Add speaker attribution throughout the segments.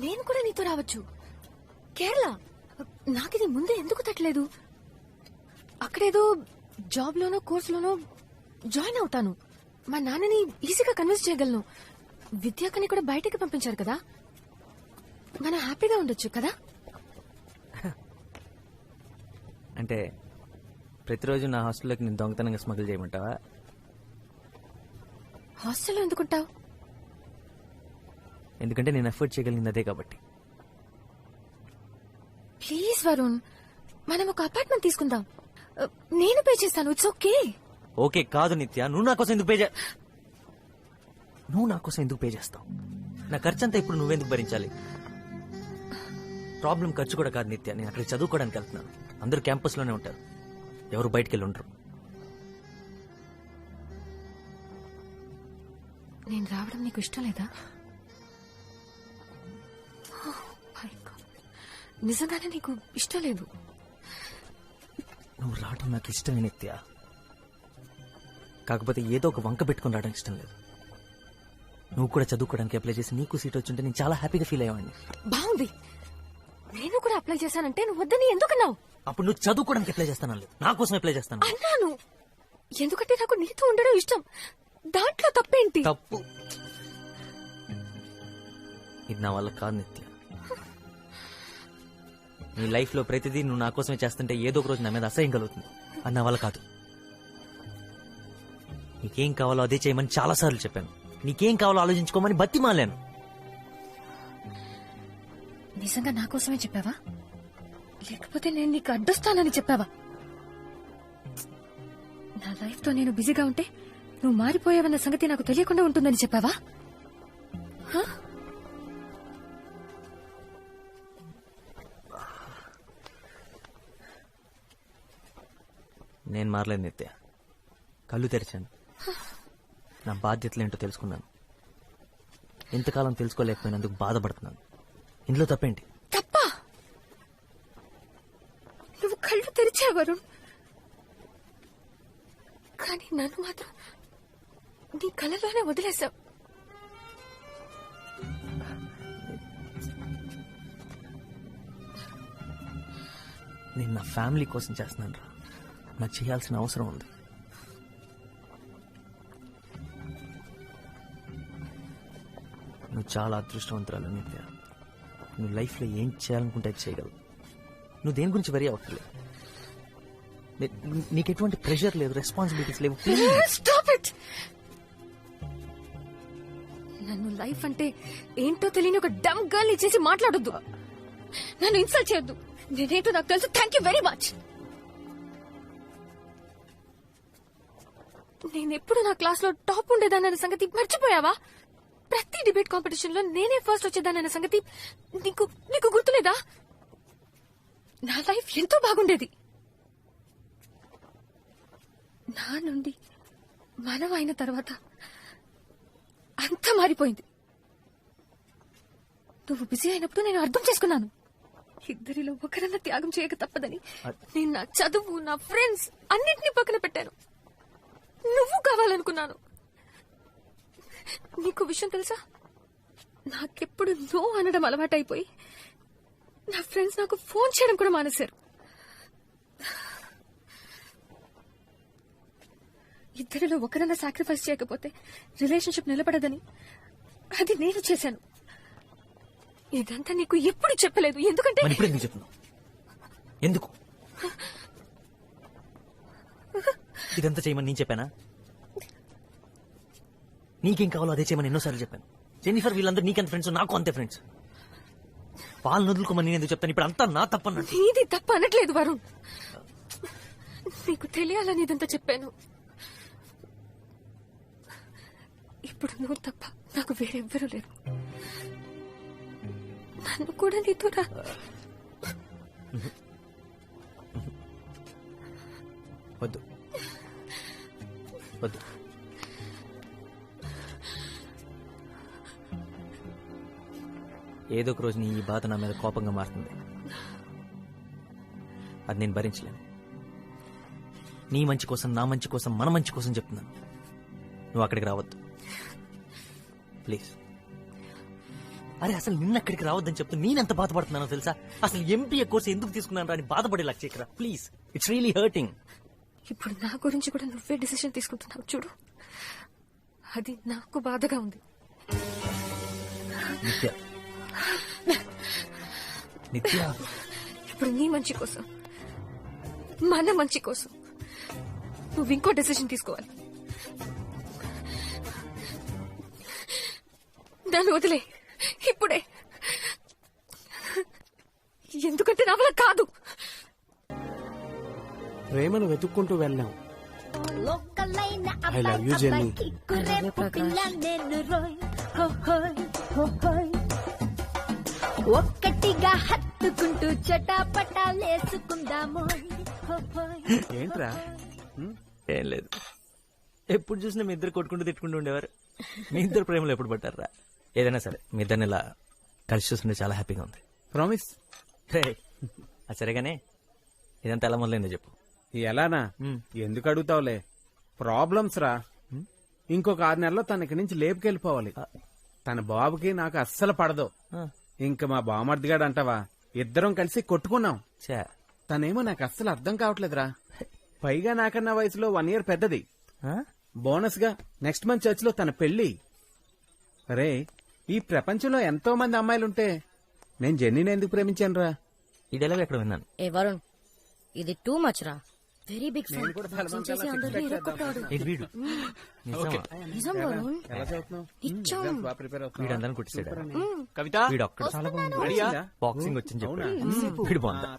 Speaker 1: నేను కూడా నీతో రావచ్చు. కేరళ. నాకిది ముందే ఎందుకు తట్టలేదు? అక్కడేదో జాబ్ లోనో కోర్సులోనో జాయిన్ అవుతాను. మా నాన్నని ఈజీగా కన్విన్స్ చేయగలను. విద్యాకని కూడా బయటకి పంపించారు కదా, మనం హ్యాపీగా ఉండొచ్చు కదా.
Speaker 2: అంటే ప్రతిరోజు నా హాస్టల్లోకి నేను దొంగతనంగా స్మగుల్ చేయమంటావా?
Speaker 1: హాస్టల్లో ఎందుకుంటావు?
Speaker 2: ఎందుకంటే నేను ఎఫర్ట్ చేయగలిగింది అదే కాబట్టి.
Speaker 1: ప్లీజ్ వరుణ్, మనం ఒక అపార్ట్మెంట్ తీసుకుందాం. నేను పే చేస్తాను. It's okay.
Speaker 2: ఓకే కాదు నిత్య, నువ్వు నా కోసం ఎందుకు పే చేస్తావు? నా ఖర్చంతా ఇప్పుడు నువ్వెందుకు భరించాలి? ప్రాబ్లం ఖర్చు కూడా కాదు నిత్య, నేను అక్కడ చదువుకోవడానికి వెళ్తున్నాను. అందరూ క్యాంపస్ లోనే ఉంటారు, ఎవరు బయటికి వెళ్ళి ఉండరు.
Speaker 1: నేను రావడం నీకు ఇష్టం లేదా? నిజంగానే నీకు ఇష్టం లేదు?
Speaker 2: నువ్వు రావడం నాకు ఇష్టమే నిత్య, కాకపోతే ఏదో ఒక వంక పెట్టుకుని రావడం ఇష్టం లేదు. నువ్వు కూడా చదువుకోవడానికి అప్లై చేసి నీకు సీట్ వచ్చింటే నేను చాలా హ్యాపీగా ఫీల్ అయ్యేవాడిని.
Speaker 1: బాగుంది. నేను కూడా అప్లై చేశానంటే నువ్వు వద్దని ఎందుకన్నావు?
Speaker 2: అప్పుడు నువ్వు చదువుకోవడానికి అప్లై చేస్తాను, నా కోసం అప్లై చేస్తాను
Speaker 1: అన్నాను. ఎందుకంటే నాకు నీతో ఉండడం ఇష్టం. దాంట్లో తప్పేంటి?
Speaker 2: తప్పు ఇది నా వల్ల కాదు నిత్య. నీ లైఫ్ లో ప్రతిదీ నువ్వు నా కోసమే చేస్తుంటే ఏదో ఒక రోజు నా మీద అసహ్యం కలుగుతుంది. అది నా వల్ల కాదు. నీకేం కావాలో అదే చేయమని చాలా సార్లు చెప్పాను. నీకేం కావాలో ఆలోచించుకోమని బతిమాలాను.
Speaker 1: నిజంగా నా కోసమే చెప్పావా, లేకపోతే నేను నీకు అడ్డొస్తానని చెప్పావా? నా లైఫ్ తో నేను బిజీగా ఉంటే నువ్వు మారిపోయావన్న సంగతి నాకు తెలియకుండా ఉంటుందని చెప్పావా?
Speaker 2: నేను మారలేదు నిత్య, కళ్ళు తెరిచాను. నా బాధ్యతలేంటో తెలుసుకున్నాను. ఇంతకాలం తెలుసుకోలేకపోయినందుకు బాధపడుతున్నాను. ఇందులో తప్పేంటి?
Speaker 1: తప్పా? నువ్వు కళ్ళు తెరిచావరు, కానీ నన్ను మాత్రం నీ కళ్ళలోనే వదిలేశావు.
Speaker 2: నేను నా ఫ్యామిలీ కోసం చేస్తున్నాను రా. నాకు చేయాల్సిన అవసరం ఉంది. నువ్వు చాలా అదృష్టవంతురాలు నిత్య. నువ్వు లైఫ్ లో ఏం చేయాలనుకుంటే అది చేయగలవు. నువ్వు దేని గురించి వరీ అవ్వట్లేదు. నీకు ఎటువంటి ప్రెషర్ లేదు, రెస్పాన్సిబిలిటీస్ లేవు.
Speaker 1: Stop it. నన్ను లైఫ్ అంటే ఏంటో తెలియని ఒక డమ్ గర్ల్ ఇచ్చేసి మాట్లాడొద్దు. నన్ను ఇన్సల్ట్ చేయొద్దు. నేనేంటో నాకు తెలుసు. Thank you very much. నేనెప్పుడు నా క్లాస్ లో టాప్ ఉండేదానన్న సంగతి మర్చిపోయావా? ప్రతి డిబేట్ కాంపిటీషన్ లో నేనే ఫస్ట్ వచ్చేదానన్న సంగతి నీకు గుర్తులేదా? నా లైఫ్ ఎంతో బాగుండేది. నా నుండి మనం అయిన తర్వాత అంతా మారిపోయింది. నువ్వు బిజీ అయినప్పుడు నేను అర్థం చేసుకున్నాను. ఇద్దరిలో ఒకరన్నా త్యాగం చేయక తప్పదని నేను నా చదువు, నా ఫ్రెండ్స్ అన్నింటినీ పక్కన పెట్టాను. నువ్వు కావాలనుకున్నాను. నీకు విషయం తెలుసా, నాకెప్పుడు నో అనడం అలవాటైపోయి నా ఫ్రెండ్స్ నాకు ఫోన్ చేయడం కూడా మానేశారు. ఇద్దరిలో ఒకరన్నా సాక్రిఫైస్ చేయకపోతే రిలేషన్షిప్ నిలబడదని అది నేను చేశాను. ఇదంతా నీకు ఎప్పుడు చెప్పలేదు. ఎందుకంటే
Speaker 2: ఎందుకు ఇదంతా చేయమని నేను చెప్పానా? నీకేం కావాలో అదే చేయమని ఎన్నోసార్లు చెప్పాను. జెన్నిఫర్ వీళ్ళందరూ నీకెంత ఫ్రెండ్స్, నాకు అంతే ఫ్రెండ్స్. వాళ్ళని వదులుకోమని నేను ఎందుకు చెప్తాను? ఇప్పుడు అంతా నా తప్పన్నట్టు.
Speaker 1: నీది తప్ప అనట్లేదు వరుణ్. నీకు తెలియాలని ఇదంతా చెప్పాను. ఇప్పుడు నువ్వు తప్ప నాకు వేరెవ్వరూ లేరు. నన్ను కూడా నీతో
Speaker 2: వద్దు వద్దు. ఏదో ఒక రోజు నీ ఈ బాధ నా మీద కోపంగా మారుతుంది. అది నేను భరించలేను. నీ మంచి కోసం, నా మంచి కోసం, మన మంచి కోసం చెప్తున్నాను. నువ్వు అక్కడికి రావద్దు ప్లీజ్. అరే అసలు నిన్న అక్కడికి రావద్దని చెప్తే నేనెంత బాధపడుతున్నానో తెలుసా? అసలు ఎంపీఏ కోర్స్ ఎందుకు తీసుకున్నాను అని బాధపడేలా చేయకరా ప్లీజ్. It's really hurting.
Speaker 1: ఇప్పుడు నా గురించి కూడా నువ్వే డిసిషన్ తీసుకుంటున్నావు చూడు, అది నాకు బాధగా ఉంది.
Speaker 2: నిత్య నిత్య
Speaker 1: ఇప్పుడు నీ మంచి కోసం, మన మంచి కోసం నువ్వు ఇంకో డెసిషన్ తీసుకోవాలి. దాన్ని వదిలే ఇప్పుడే, ఎందుకంటే నా వల్ల కాదు.
Speaker 3: ప్రేమను వెతుక్కుంటూ వెళ్ళాం. I love you jenny.
Speaker 4: ఒక్కటిగా హత్తుకుంటూ చటాపటాలేసుకుందాము.
Speaker 3: ఏంట్రా?
Speaker 2: ఏం లేదు, ఎప్పుడు చూసినా మీ ఇద్దరు కొట్టుకుంటూ తిట్టుకుంటూ ఉండేవారు. మీ ఇద్దరు ప్రేమలో ఎప్పుడు పట్టారా? ఏదైనా సరే మీ ఇద్దరిని ఇలా కలిసి చూస్తుంటే చాలా హ్యాపీగా ఉంది.
Speaker 3: ప్రామిస్.
Speaker 2: అది సరేగానే ఇదంతా ఎలా మొదలైందో చెప్పు.
Speaker 3: ఎలానా? ఎందుకు అడుగుతావులే, ప్రాబ్లమ్స్ రా. ఇంకొక 6 నెలల్లో తన ఇక్కడి నుంచి లేపుకెళ్ళిపోవాలి. తన బాబుకి నాకు అస్సలు పడదు. ఇంక మా బామర్దిగాడు అంటావా, ఇద్దరం కలిసి కొట్టుకున్నాం. తనేమో నాకు అస్సలు అర్థం కావట్లేదురా. పైగా నాకన్నా వయసులో 1 year పెద్దది. బోనస్ గా నెక్స్ట్ మంత్ చర్చ్ లో తన పెళ్లి. రే, ఈ ప్రపంచంలో ఎంతో మంది అమ్మాయిలుంటే నేను జెన్నీని ఎందుకు ప్రేమించాను రా?
Speaker 2: ఈ డైలాగ్ ఎక్కడ విన్నాను.
Speaker 4: ఏ వరుణ్, ఇది టూ మచ్ రా. Very big fan.
Speaker 2: వీడు
Speaker 4: నిజం వరుణ్,
Speaker 3: ఎలా చదువుతున్నావు?
Speaker 4: నిజం.
Speaker 3: బాగా ప్రిపేర్ అవుతున్నావు?
Speaker 2: వీడు అందరం కుట్టిసాడు.
Speaker 3: కవిత,
Speaker 2: వీడు ఒక్కడు బాక్సింగ్ వచ్చింది చెప్పాడు. వీడు బాగుందా?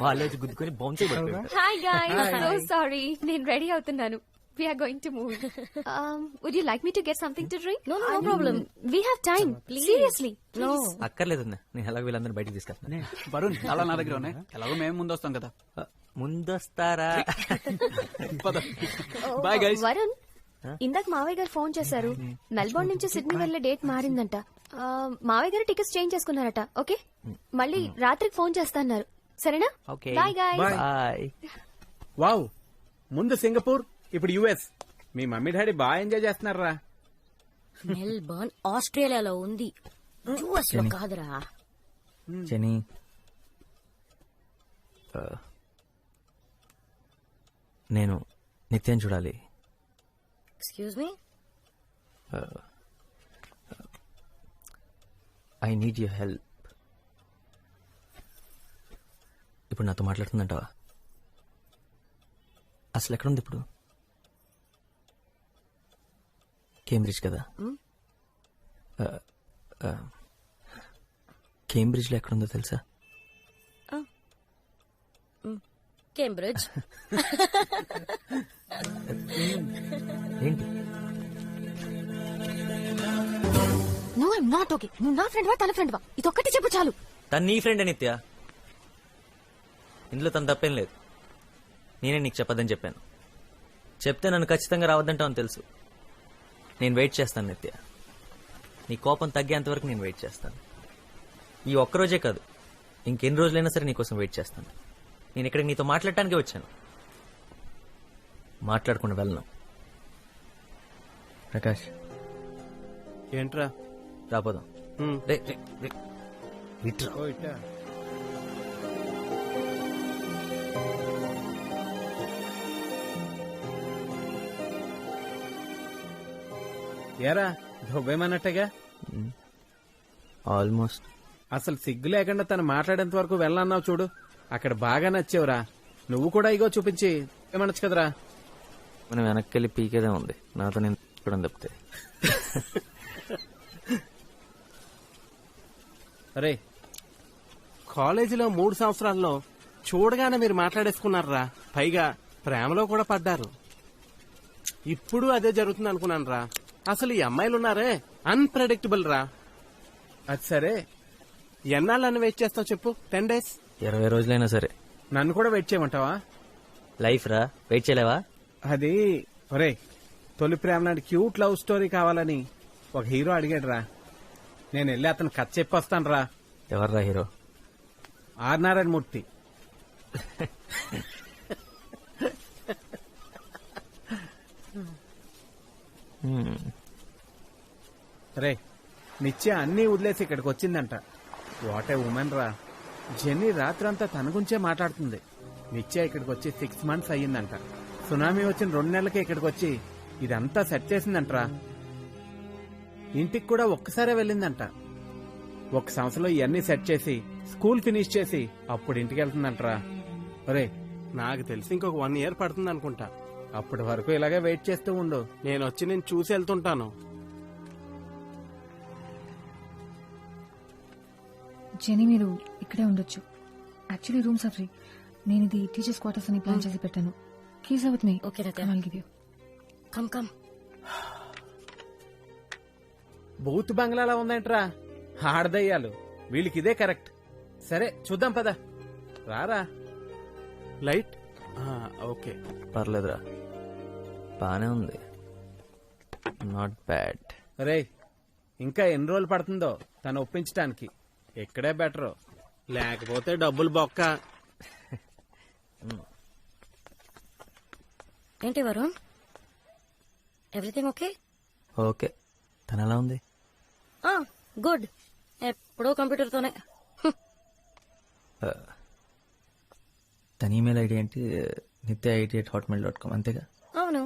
Speaker 2: వాళ్ళే గుద్దుకొని బౌన్స్ అయిపోయాడు.
Speaker 5: హాయ్ గైస్, సో సారీ, నేను రెడీ అవుతున్నాను. We are going to move. Would you like me to get something to drink?
Speaker 4: No problem.
Speaker 5: We have time. Seriously.
Speaker 4: No.
Speaker 2: అక్కర్లేదు, నేను ఎలాగో వీళ్ళందరూ బయటకు తీసుకెళ్తాను.
Speaker 6: వరుణ్, అలా నా దగ్గర ఉన్నాయి. ఎలాగో మేము ముందు వస్తాం కదా.
Speaker 2: ముందొస్తారా?
Speaker 6: Bye guys.
Speaker 5: వరుణ్, ఇందాక మావయ్య గారు ఫోన్ చేశారు. మెల్బోర్న్ నుంచి సిడ్నీ వెళ్లే డేట్ మారిందంట. మావయ్య గారు టికెట్స్ చేంజ్ చేసుకున్నారట. ఓకే, మళ్ళీ రాత్రికి ఫోన్ చేస్తాన్నారు. సరేనా?
Speaker 2: Okay,
Speaker 5: bye guys.
Speaker 2: Bye.
Speaker 3: Wow, ముందు సింగపూర్, ఇప్పుడు యుఎస్. మీ మమ్మీ డాడీ బాగా ఎంజాయ్ చేస్తున్నారా?
Speaker 4: మెల్బర్న్ ఆస్ట్రేలియాలో ఉంది, యుఎస్ లో కాదురా.
Speaker 2: జెనీ, నేను నిత్యం చూడాలి.
Speaker 4: Excuse me.
Speaker 2: I need your help. ఇప్పుడు నాతో మాట్లాడుతుందంటావా? అసలు ఎక్కడుంది ఇప్పుడు? కేంబ్రిడ్జ్ కదా? కేంబ్రిడ్జ్ లో ఎక్కడుందో తెలుసా?
Speaker 4: కేంబ్రిడ్జ్.
Speaker 2: ఏంటి?
Speaker 1: No, I'm not okay. నువ్వు నా ఫ్రెండ్ వా, తన ఫ్రెండ్ వా, ఇదొక్కటి చెప్పు చాలు.
Speaker 2: తను నీ ఫ్రెండ్ నిత్య, ఇందులో తను తప్పేం లేదు. నేనే నీకు చెప్పదని చెప్పాను. చెప్తే నన్ను ఖచ్చితంగా రావద్దంటావని తెలుసు. నేను వెయిట్ చేస్తాను నిత్య. నీ కోపం తగ్గేంత వరకు నేను వెయిట్ చేస్తాను. ఈ ఒక్కరోజే కాదు, ఇంకెన్ని రోజులైనా సరే నీకోసం వెయిట్ చేస్తాను. నేను ఇక్కడికి నీతో మాట్లాడటానికే వచ్చాను, మాట్లాడకుండా వెళ్ళను. ప్రకాష్,
Speaker 3: ఏంట్రా?
Speaker 2: రాపోదాం. రే, రే, రే. ఇట్రా.
Speaker 3: ఓ ఇట్టా. ఏరా, దుబ్బేమన్నట్టుగా?
Speaker 2: ఆల్మోస్ట్.
Speaker 3: అసలు సిగ్గు లేకుండా తను మాట్లాడేంత వరకు వెళ్ళన్నావు చూడు, అక్కడ బాగా నచ్చావురా. నువ్వు కూడా ఇగో చూపించి ఏమనొచ్చు కదరా.
Speaker 2: మనం వెనక్కి వెళ్ళి పీకేదే ఉంది. నాతో నేను చూడడం తప్పితే.
Speaker 3: అరే, కాలేజీలో 3 సంవత్సరాల్లో చూడగానే మీరు మాట్లాడేసుకున్నారా. పైగా ప్రేమలో కూడా పడ్డారు. ఇప్పుడు అదే జరుగుతుంది అనుకున్నాను రా. అసలు ఈ అమ్మాయిలున్నారే అన్ప్రెడిక్టబుల్ రా. అది సరే, ఎన్నాళ్ళని వెయిట్ చేస్తావు చెప్పు? 10 days?
Speaker 2: 20 రోజులైనా సరే.
Speaker 3: నన్ను కూడా వెయిట్ చేయమంటావా?
Speaker 2: లైఫ్ రా, వెయిట్ చేయలేవా?
Speaker 3: అది ఒరే, తొలి ప్రేమ నాటి క్యూట్ లవ్ స్టోరీ కావాలని ఒక హీరో అడిగాడు రా. నేను వెళ్ళి అతను కథ చెప్పొస్తాను రా.
Speaker 2: ఎవర్రా హీరో?
Speaker 3: ఆర్ నారాయణ మూర్తి. రే, నిత్య అన్నీ వదిలేసి ఇక్కడికి వచ్చిందంట. వాట్ ఏ ఉమెన్ రా. జెన్నీ రాత్రంతా తన గురించే మాట్లాడుతుంది. నిత్య ఇక్కడికి వచ్చి 6 months అయ్యిందంట. సునామీ వచ్చిన 2 నెలలకే ఇక్కడికి వచ్చి ఇదంతా సెట్ చేసిందంటరా. ఇంటికి కూడా ఒక్కసారే వెళ్ళిందంట. 1 సంవత్సరంలో ఇవన్నీ సెట్ చేసి స్కూల్ ఫినిష్ చేసి అప్పుడు ఇంటికి వెళ్తుందంటరా. ఒరే,
Speaker 7: నాకు తెలిసి ఇంకొక 1 year పడుతుంది అనుకుంటా.
Speaker 3: అప్పటి వరకు ఇలాగే వెయిట్ చేస్తూ ఉండు.
Speaker 7: నేను చూసి వెళ్తుంటాను.
Speaker 8: జెనీ మీరు ఇక్కడే ఉండొచ్చు. Actually rooms are free. నేను ఇది టీచర్స్ క్వార్టర్స్ అని ప్లాన్ చేసి పెట్టాను. Keys with me.
Speaker 4: Okay, Natya.
Speaker 8: I'll give you.
Speaker 4: Come
Speaker 3: బూత్ బంగ్లాలా ఉందేంట్రా. ఆడదయ్యాలు. వీళ్ళకి ఇదే కరెక్ట్. సరే చూద్దాం పద. రారా.
Speaker 7: Light okay.
Speaker 2: పర్లేదురా, బానే ఉంది. Not bad.
Speaker 3: రే, ఇంకా ఎన్ని రోజులు పడుతుందో తను ఒప్పించడానికి. ఇక్కడే బెటరు.
Speaker 7: లేకపోతే డబ్బులు బొక్క.
Speaker 4: ఏంటి వరుణ్, ఎవ్రీథింగ్ ఓకే?
Speaker 2: ఓకే, తను ఎలా ఉంది?
Speaker 4: గుడ్. ఎప్పుడో కంప్యూటర్తోనే.
Speaker 2: తన ఈమెయిల్ ఐడి ఏంటి? nitya88@hotmail.com అంతేగా?
Speaker 4: అవును.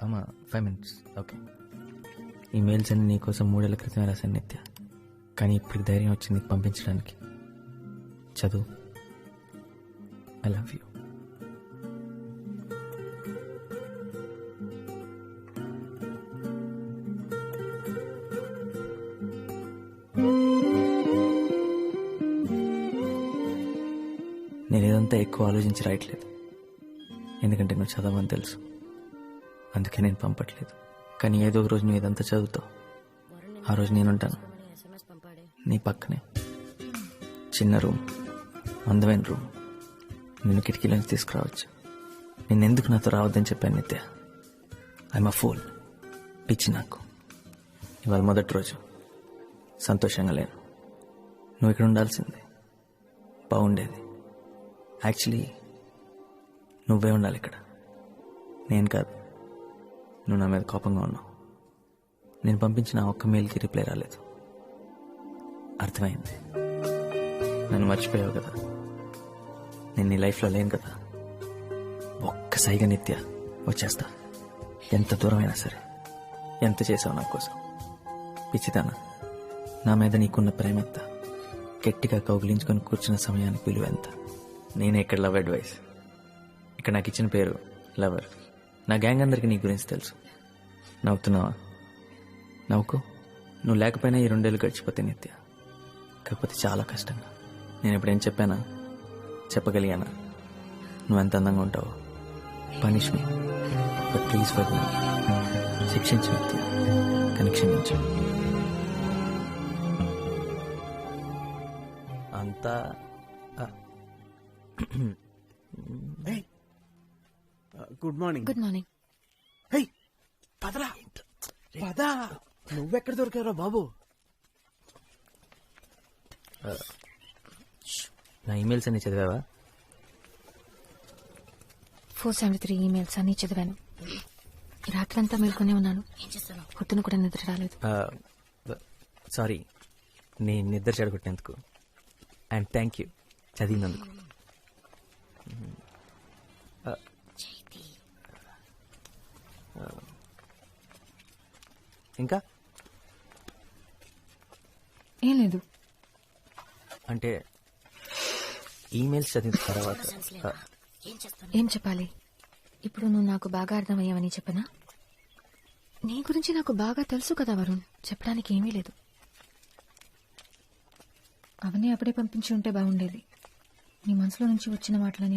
Speaker 2: అమ్మా 5 minutes. ఓకే. ఈమెయిల్స్ అన్ని నీకోసం 3 ఏళ్ల క్రితమే రాశాను నిత్య. కానీ ఇప్పుడు ధైర్యం వచ్చింది నీకు పంపించడానికి. చదువు. I love you. నేను ఇదంతా ఎక్కువ ఆలోచించి రాయట్లేదు, ఎందుకంటే నువ్వు చదవని తెలుసు. అందుకే నేను పంపట్లేదు. కానీ ఏదో ఒక రోజు నువ్వు ఇదంతా చదువుతావు. ఆ రోజు నేనుంటాను
Speaker 4: SMS పంపాడే.
Speaker 2: నీ పక్కనే. చిన్న రూమ్, అందమైన రూమ్. నిన్ను కిటికీలోంచి తీసుకురావచ్చు. నిన్నెందుకు నాతో రావద్దని చెప్పాను నిత్య. I'm a fool. పిచ్చి నాకు. ఇవాళ మొదటి రోజు. సంతోషంగా లేను. నువ్వు ఇక్కడ ఉండాల్సిందే. బాగుండేది. యాక్చువల్లీ నువ్వే ఉండాలి ఇక్కడ, నేను కాదు. నువ్వు నా మీద కోపంగా ఉన్నావు. నేను పంపించిన ఒక్క మెయిల్కి రిప్లై రాలేదు. అర్థమైంది. నన్ను మర్చిపోయావు కదా. నేను నీ లైఫ్లో లేను కదా. ఒక్కసారిగా నిత్య వచ్చేస్తా. ఎంత దూరమైనా సరే. ఎంత చేసావు నా కోసం. పిచ్చిదానా, నా మీద నీకున్న ప్రేమ ఎంత. గట్టిగా కౌగిలించుకొని కూర్చున్న సమయానికి విలువ ఎంత. నేనే ఇక్కడ లవ్ అడ్వైస్. ఇక్కడ నాకు ఇచ్చిన పేరు లవర్. నా గ్యాంగ్ అందరికీ నీ గురించి తెలుసు. నవ్వుతున్నావా? నవ్వుకో. నువ్వు లేకపోయినా ఈ 2 ఏళ్ళు గడిచిపోతే నిత్య. కాకపోతే చాలా కష్టంగా. నేను ఎప్పుడేం చెప్పానా, చెప్పగలిగానా? నువ్వెంత అందంగా ఉంటావో. Punish me, but please for me. శిక్షించు నిత్య, కానీ క్షమించు. అంతా
Speaker 3: గుడ్ మార్నింగ్.
Speaker 1: Good morning.
Speaker 3: పదరా పదా. నువ్వెక్కడ దొరికారో బాబు.
Speaker 2: నా ఈమెయిల్స్ అన్ని చదివావా?
Speaker 1: 473 ఈమెయిల్స్ అన్ని చదివాను. ఈ రాత్రంతా మేల్కొనే ఉన్నాను. పొద్దున కూడా నిద్ర రాలేదు.
Speaker 2: సారీ, నేను నిద్ర చెడగొట్టినందుకు. అండ్ థ్యాంక్ యూ చదివినందుకు. ఇంకా
Speaker 8: ఏం లేదు.
Speaker 2: అంటే ఈమెయిల్స్ చదివిన తర్వాత
Speaker 1: ఏం చెప్పాలి? ఇప్పుడు నువ్వు నాకు బాగా అర్థమయ్యావని చెప్పనా? నీ గురించి నాకు బాగా తెలుసు కదా వరుణ్. చెప్పడానికి ఏమీ లేదు.
Speaker 8: అవన్నీ అప్పుడే పంపించి ఉంటే బాగుండేది. నీ మనసులో నుంచి వచ్చిన మాటలని